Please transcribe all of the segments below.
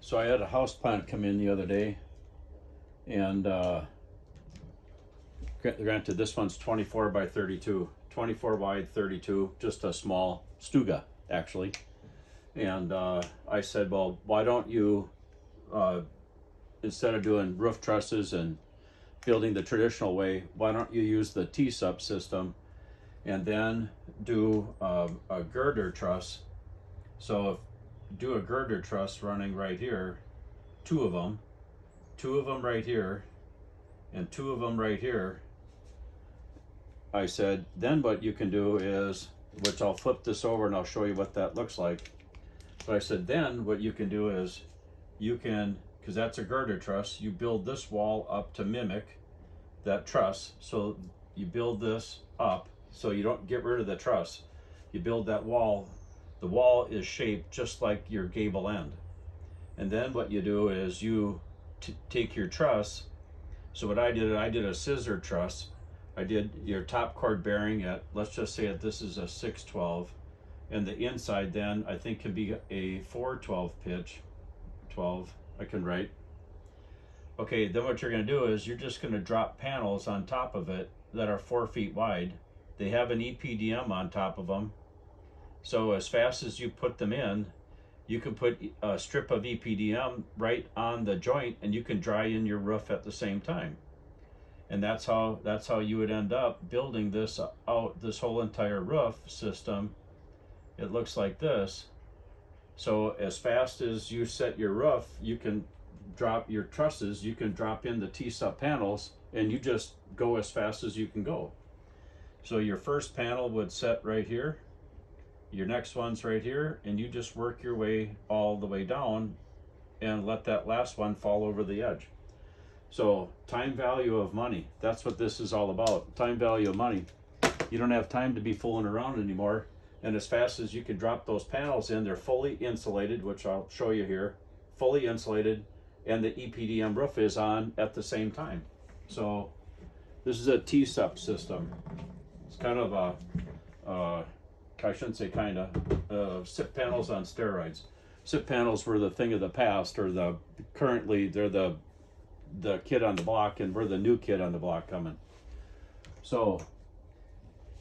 So I had a house plant come in the other day, and granted, this one's 24 by 32, 24 wide, 32, just a small stuga, actually. And I said, well, why don't you, instead of doing roof trusses and building the traditional way, why don't you use the TSUPS system and then do a girder truss? So if do a girder truss running right here, two of them right here, and two of them right here. I said, then what you can do is, which I'll flip this over and I'll show you what that looks like. But I said, then what you can do is, you can, because that's a girder truss, you build this wall up to mimic that truss. So you build this up so you don't get rid of the truss. You build that wall. The wall is shaped just like your gable end. And then what you do is you take your truss. So what I did a scissor truss. I did your top chord bearing at, let's just say this is a 6/12, and the inside then I think can be a 4/12 pitch, 12 I can write. Okay, then what you're going to do is you're just going to drop panels on top of it that are 4 feet wide. They have an EPDM on top of them. So as fast as you put them in, you can put a strip of EPDM right on the joint, and you can dry in your roof at the same time. And that's how you would end up building this out, this whole entire roof system. It looks like this. So as fast as you set your roof, you can drop your trusses, you can drop in the TSUP panels, and you just go as fast as you can go. So your first panel would set right here, your next one's right here, and you just work your way all the way down and let that last one fall over the edge. So time value of money, that's what this is all about. Time value of money. You don't have time to be fooling around anymore. And as fast as you can drop those panels in, they're fully insulated, which I'll show you here, fully insulated, and the EPDM roof is on at the same time. So this is a TSUPS system. It's kind of a, I shouldn't say kind of, SIP panels on steroids. SIP panels were the thing of the past, or currently they're the kid on the block, and we're the new kid on the block coming. So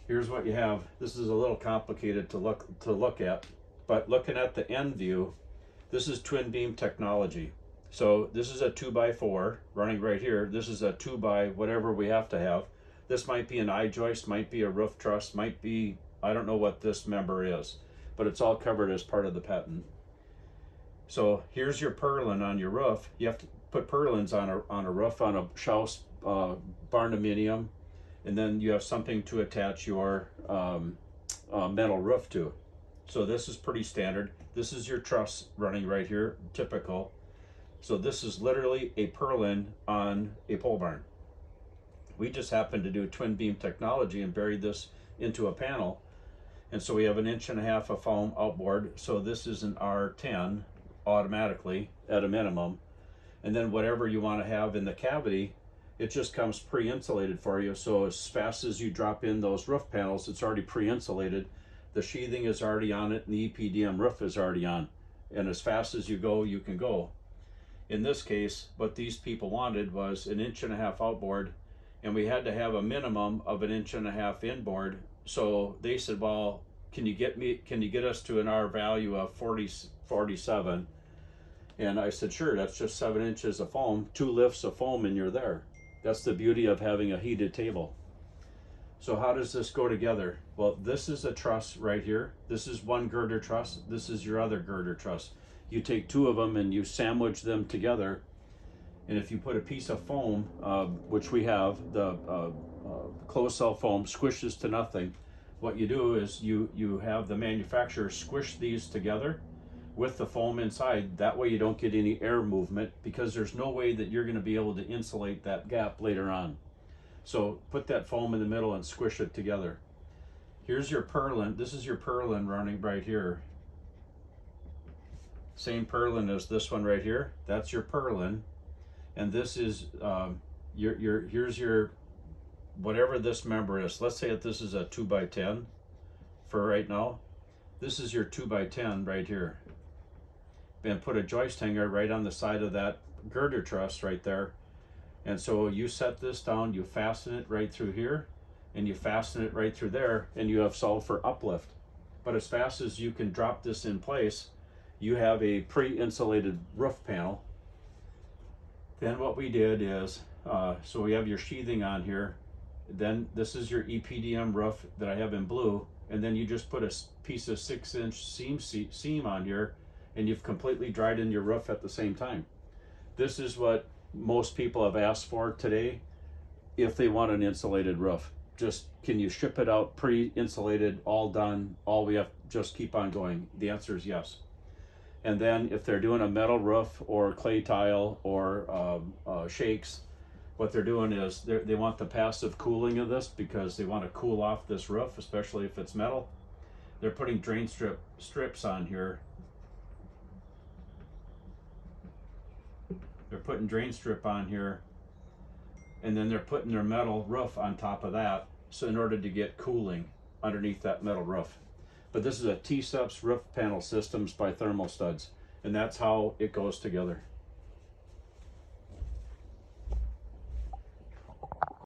here's what you have. This is a little complicated to look at, but looking at the end view, this is twin beam technology. So this is a 2x4 running right here. This is a 2x whatever we have to have. This might be an I-joist, might be a roof truss, might be, I don't know what this member is, but it's all covered as part of the patent. So here's your purlin on your roof. You have to put purlins on a roof, on a house, barndominium, and then you have something to attach your metal roof to. So this is pretty standard. This is your truss running right here, typical. So this is literally a purlin on a pole barn. We just happened to do twin beam technology and buried this into a panel. And so we have 1.5 inches of foam outboard. So this is an R10 automatically at a minimum. And then whatever you want to have in the cavity, it just comes pre-insulated for you. So as fast as you drop in those roof panels, it's already pre-insulated. The sheathing is already on it, and the EPDM roof is already on. And as fast as you go, you can go. In this case, what these people wanted was 1.5 inches outboard, and we had to have a minimum of 1.5 inches inboard. So they said, well, can you get us to an R value of 47? And I said, sure, that's just 7 inches of foam, 2 lifts of foam, and you're there. That's the beauty of having a heated table. So how does this go together? Well, this is a truss right here. This is one girder truss. This is your other girder truss. You take 2 of them and you sandwich them together. And if you put a piece of foam, which we have, the closed cell foam squishes to nothing. What you do is you have the manufacturer squish these together with the foam inside. That way you don't get any air movement, because there's no way that you're going to be able to insulate that gap later on. So put that foam in the middle and squish it together. Here's your purlin. This is your purlin running right here. Same purlin as this one right here. That's your purlin. And this is here's your whatever this member is. Let's say that this is a 2x10 for right now. This is your 2x10 right here. and put a joist hanger right on the side of that girder truss right there. And so you set this down, you fasten it right through here, and you fasten it right through there, and you have solved for uplift. But as fast as you can drop this in place, you have a pre-insulated roof panel. Then what we did is, so we have your sheathing on here. Then this is your EPDM roof that I have in blue, and then you just put a piece of 6-inch seam on here, and you've completely dried in your roof at the same time. This is what most people have asked for today if they want an insulated roof. Just, can you ship it out pre-insulated, all done, all we have, just keep on going? The answer is yes. And then if they're doing a metal roof or clay tile or shakes, what they're doing is they want the passive cooling of this because they want to cool off this roof, especially if it's metal. They're putting drain strips on here. They're putting drain strip on here, and then they're putting their metal roof on top of that, so in order to get cooling underneath that metal roof. But this is a TSUPS roof panel systems by Thermal Studs, and that's how it goes together.